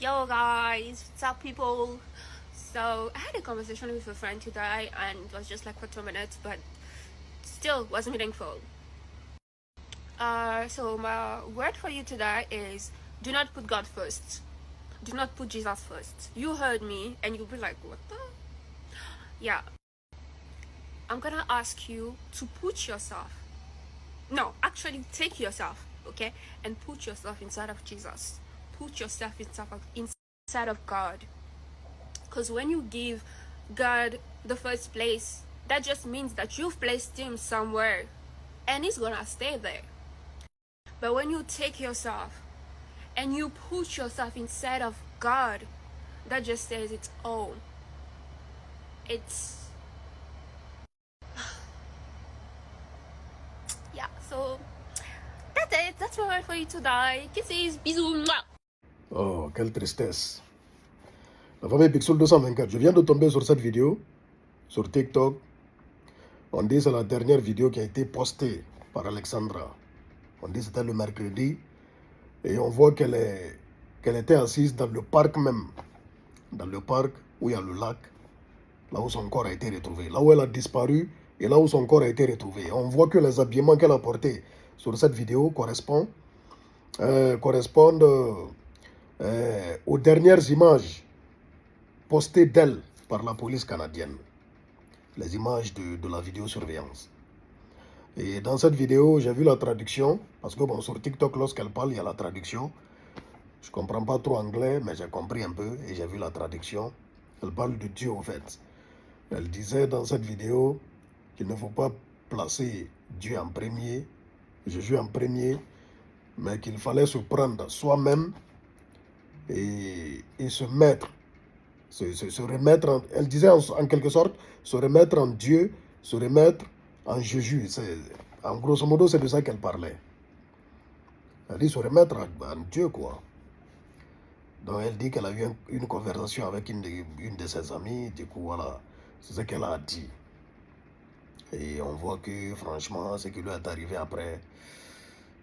Yo guys, what's up people? So I had a conversation with a friend today and it was just like for 2 minutes but still was meaningful. So my word for you today is do not put God first. Do not put Jesus first. You heard me and you'll be like, what the? Yeah. I'm gonna ask you to put yourself. No, actually take yourself, okay? And put yourself inside of Jesus. Put yourself inside of God. Because when you give God the first place, that just means that you've placed him somewhere and he's gonna stay there. But when you take yourself and you put yourself inside of God, that just says it's all. It's yeah, so that's it. That's my word for you today. Kisses, bisous. Oh, quelle tristesse. La famille Pixel 224, je viens de tomber sur cette vidéo, sur TikTok. On dit que c'est la dernière vidéo qui a été postée par Alexandra. On dit que c'était le mercredi. Et on voit qu'elle était assise dans le parc même. Dans le parc où il y a le lac. Là où son corps a été retrouvé. Là où elle a disparu et là où son corps a été retrouvé. On voit que les habillements qu'elle a portés sur cette vidéo correspondent aux dernières images postées d'elle par la police canadienne. Les images de la vidéosurveillance. Et dans cette vidéo, j'ai vu la traduction, parce que bon, sur TikTok, lorsqu'elle parle, il y a la traduction. Je ne comprends pas trop anglais, mais j'ai compris un peu et j'ai vu la traduction. Elle parle de Dieu, au fait. Elle disait dans cette vidéo qu'il ne faut pas placer Dieu en premier, Jésus en premier, mais qu'il fallait se prendre soi-même et se mettre, se remettre, elle disait en quelque sorte, se remettre en Dieu, se remettre en Jésus. En grosso modo, c'est de ça qu'elle parlait. Elle dit se remettre en Dieu, quoi. Donc elle dit qu'elle a eu une conversation avec une de ses amies, du coup, voilà, c'est ce qu'elle a dit. Et on voit que, franchement, ce qui lui est arrivé après,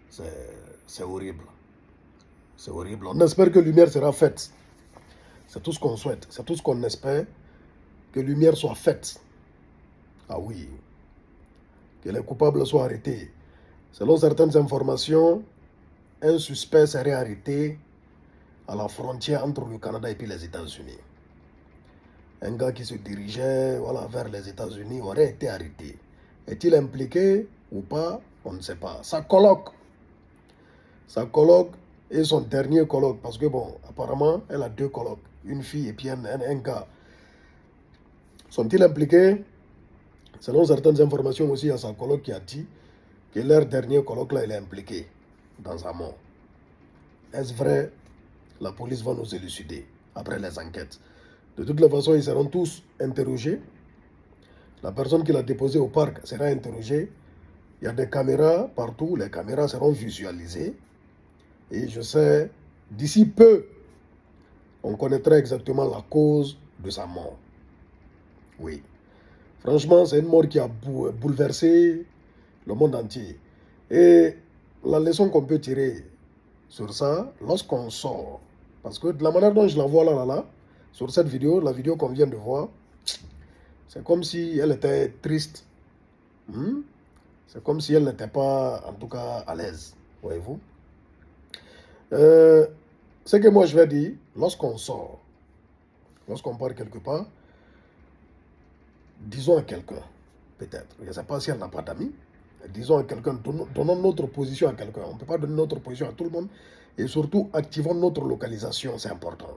c'est horrible. C'est horrible. On espère que lumière sera faite. C'est tout ce qu'on souhaite. C'est tout ce qu'on espère. Que lumière soit faite. Ah oui. Que les coupables soient arrêtés. Selon certaines informations, un suspect serait arrêté à la frontière entre le Canada et puis les États-Unis. Un gars qui se dirigeait voilà, vers les États-Unis aurait été arrêté. Est-il impliqué ou pas? On ne sait pas. Sa colloque et son dernier colloque, parce que bon, apparemment, elle a 2 colloques, une fille et puis un gars. Sont-ils impliqués? Selon certaines informations aussi, il y a sa colloque qui a dit que leur dernier colloque là, il est impliqué dans sa mort. Est-ce vrai? La police va nous élucider après les enquêtes. De toutes les façons, ils seront tous interrogés. La personne qui l'a déposé au parc sera interrogée. Il y a des caméras partout. Les caméras seront visualisées. Et je sais, d'ici peu, on connaîtra exactement la cause de sa mort. Oui. Franchement, c'est une mort qui a bouleversé le monde entier. Et la leçon qu'on peut tirer sur ça, lorsqu'on sort, parce que de la manière dont je la vois là, sur cette vidéo, la vidéo qu'on vient de voir, c'est comme si elle était triste. C'est comme si elle n'était pas, en tout cas, à l'aise. Voyez-vous? Ce que moi je vais dire, lorsqu'on sort, lorsqu'on part quelque part, disons à quelqu'un, peut-être, je ne sais pas si elle n'a pas d'amis, disons à quelqu'un, donnons notre position à quelqu'un. On ne peut pas donner notre position à tout le monde. Et surtout, activons notre localisation, c'est important.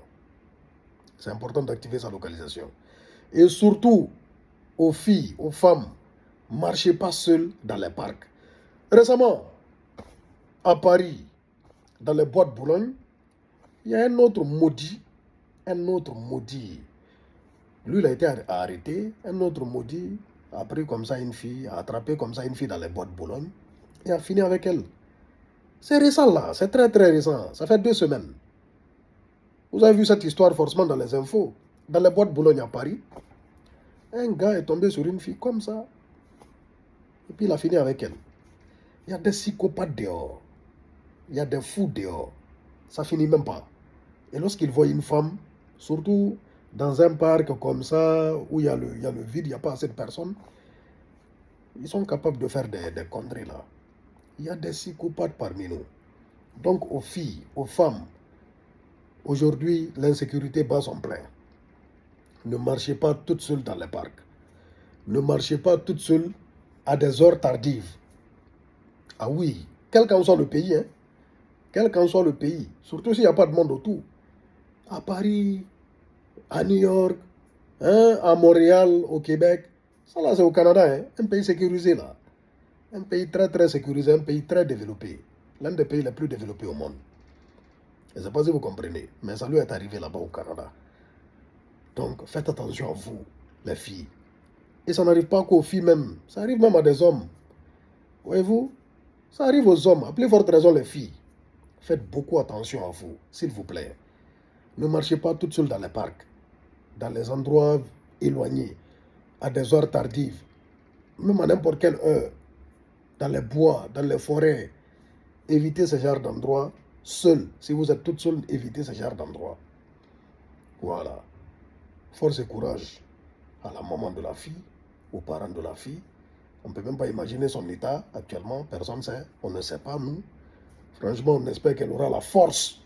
C'est important d'activer sa localisation. Et surtout, aux filles, aux femmes, marchez pas seules dans les parcs. Récemment, à Paris, dans les bois de Boulogne, il y a un autre maudit. Lui, il a été arrêté. Un autre maudit a pris comme ça une fille, a attrapé comme ça une fille dans les bois de Boulogne et a fini avec elle. C'est récent là, c'est très très récent. Ça fait 2 semaines. Vous avez vu cette histoire forcément dans les infos. Dans les bois de Boulogne à Paris, un gars est tombé sur une fille comme ça. Et puis il a fini avec elle. Il y a des psychopathes dehors. Il y a des fous dehors. Ça finit même pas. Et lorsqu'ils voient une femme, surtout dans un parc comme ça, où il y a le vide, il n'y a pas assez de personnes, ils sont capables de faire des conneries là. Il y a des psychopathes parmi nous. Donc aux filles, aux femmes, aujourd'hui, l'insécurité bat son plein. Ne marchez pas toutes seules dans les parcs. Ne marchez pas toutes seules à des heures tardives. Ah oui, quel qu'en soit le pays, hein, quel qu'en soit le pays, surtout s'il n'y a pas de monde autour. À Paris, à New York, hein, à Montréal, au Québec, ça là c'est au Canada, hein, un pays sécurisé là. Un pays très très sécurisé, un pays très développé. L'un des pays les plus développés au monde. Je ne sais pas si vous comprenez, mais ça lui est arrivé là-bas au Canada. Donc faites attention à vous, les filles. Et ça n'arrive pas qu'aux filles même, ça arrive même à des hommes. Voyez-vous, ça arrive aux hommes, à plus forte raison les filles. Faites beaucoup attention à vous, s'il vous plaît. Ne marchez pas toutes seules dans les parcs, dans les endroits éloignés, à des heures tardives, même à n'importe quelle heure, dans les bois, dans les forêts. Évitez ce genre d'endroit seul. Si vous êtes toute seule, évitez ce genre d'endroit. Voilà. Force et courage à la maman de la fille, aux parents de la fille. On ne peut même pas imaginer son état actuellement. Personne ne sait. On ne sait pas, nous. Franchement, on espère qu'elle aura la force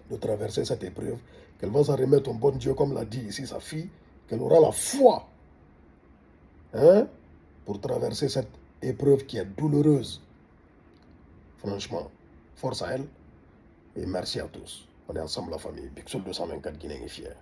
de traverser cette épreuve, qu'elle va s'en remettre au bon Dieu, comme l'a dit ici sa fille, qu'elle aura la foi, hein, pour traverser cette épreuve qui est douloureuse. Franchement, force à elle et merci à tous. On est ensemble la famille. Big Soul 224 Guinée est fier.